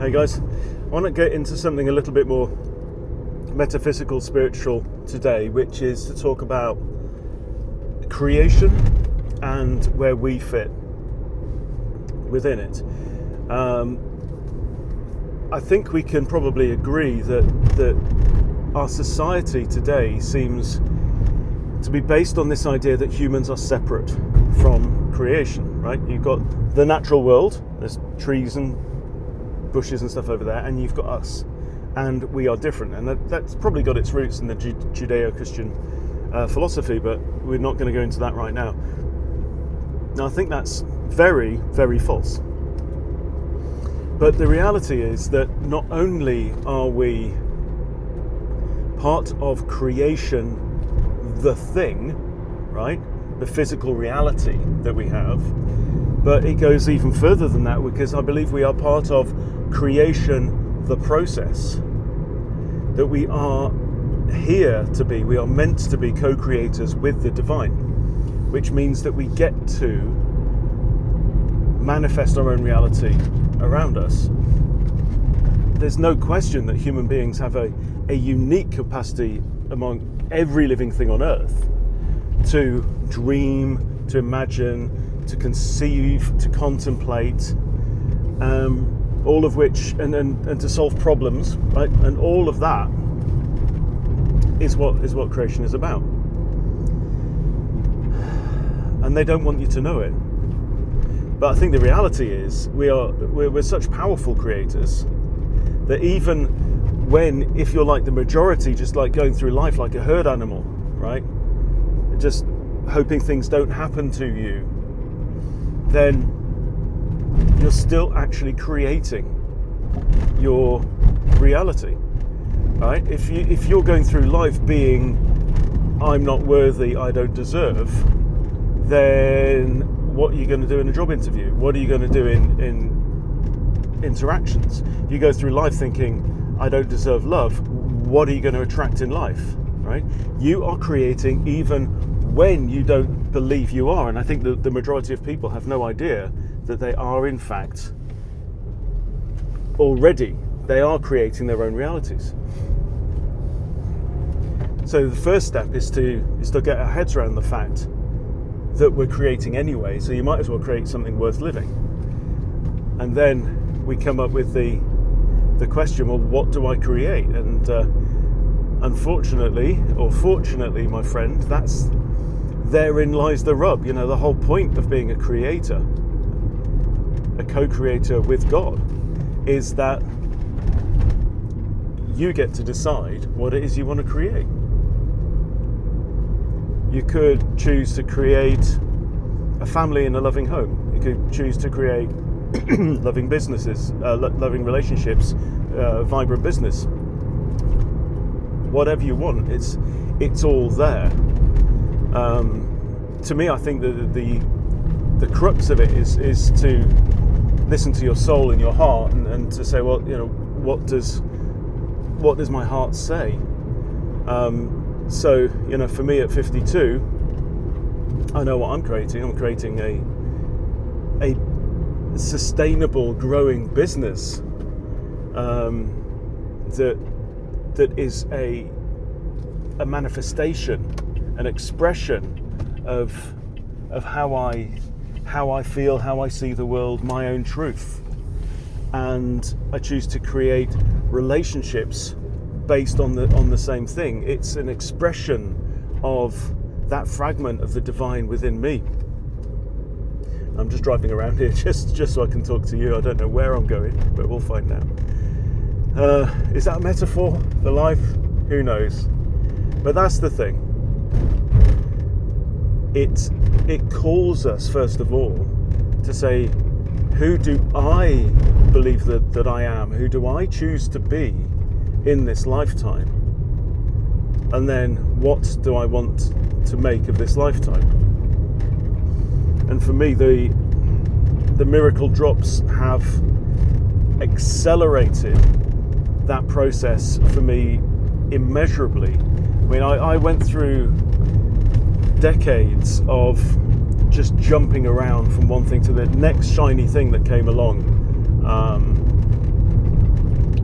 Hey guys, I want to get into something a little bit more metaphysical, spiritual today, which is to talk about creation and where we fit within it. I think we can probably agree that our society today seems to be based on this idea that humans are separate from creation, right? You've got the natural world, there's trees and bushes and stuff over there, and you've got us, and we are different, and that's probably got its roots in the Judeo-Christian philosophy, but we're not going to go into that right now. Now, I think that's very, very false. But the reality is that not only are we part of creation, the thing, right, the physical reality that we have, but it goes even further than that, because I believe we are part of creation, the process, that we are here to be, we are meant to be co-creators with the divine, which means that we get to manifest our own reality around us. There's no question that human beings have a unique capacity among every living thing on earth to dream, to imagine, to conceive, to contemplate, all of which, and to solve problems, right? And all of that is what creation is about. And they don't want you to know it. But I think the reality is we're such powerful creators that even when, if you're like the majority, just like going through life like a herd animal, right? Just hoping things don't happen to you, then you're still actually creating your reality, right? If you're going through life being, I'm not worthy, I don't deserve, then what are you going to do in a job interview? What are you going to do in interactions? If you go through life thinking, I don't deserve love, what are you going to attract in life, right? You are creating even when you don't believe you are. And I think that the majority of people have no idea that they are in fact already, they are creating their own realities. So the first step is to get our heads around the fact that we're creating anyway, so you might as well create something worth living. And then we come up with the question, well, what do I create? And unfortunately, or fortunately, my friend, therein lies the rub. You know, the whole point of being a creator, a co-creator with God, is that you get to decide what it is you want to create. You could choose to create a family in a loving home. You could choose to create loving businesses, loving relationships, vibrant business. Whatever you want, it's all there. To me, I think that the crux of it is to listen to your soul and your heart, and to say, well, you know, what does my heart say? So, you know, for me at 52, I know what I'm creating. I'm creating a sustainable, growing business that is a manifestation, an expression of how I feel, how I see the world, my own truth. And I choose to create relationships based on the same thing. It's an expression of that fragment of the divine within me. I'm just driving around here just so I can talk to you. I don't know where I'm going, but we'll find out. Is that a metaphor for life? Who knows? But that's the thing. It calls us, first of all, to say, who do I believe that I am? Who do I choose to be in this lifetime? And then what do I want to make of this lifetime? And for me, the miracle drops have accelerated that process for me immeasurably. I mean, I went through decades of just jumping around from one thing to the next shiny thing that came along.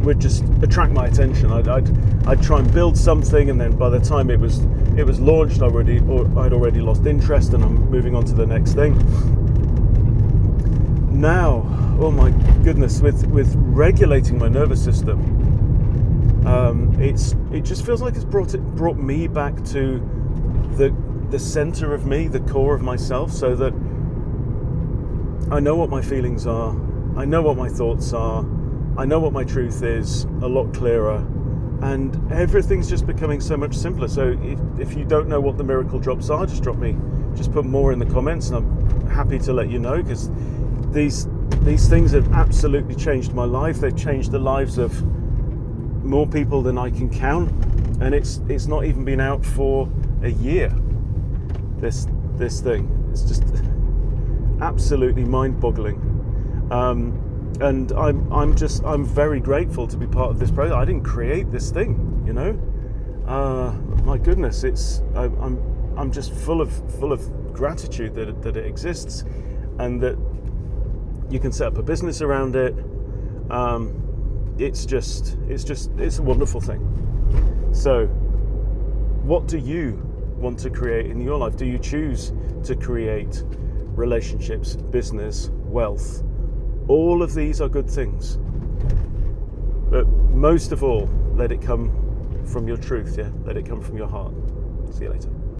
would just attract my attention. I'd try and build something, and then by the time it was launched, I'd already lost interest, and I'm moving on to the next thing. Now, oh my goodness, with regulating my nervous system, it just feels like it's brought me back to the center of me, the core of myself, so that I know what my feelings are, I know what my thoughts are, I know what my truth is a lot clearer, and everything's just becoming so much simpler. So if you don't know what the miracle drops are, just put more in the comments, and I'm happy to let you know, because these things have absolutely changed my life. They've changed the lives of more people than I can count, and it's not even been out for a year. This thing, it's just absolutely mind-boggling. And I'm very grateful to be part of this project. I didn't create this thing, my goodness, I'm just full of gratitude that it exists, and that you can set up a business around it. It's a wonderful thing. So, what do you want to create in your life? Do you choose to create relationships, business, wealth? All of these are good things, but most of all, let it come from your truth. Let it come from your heart. See you later.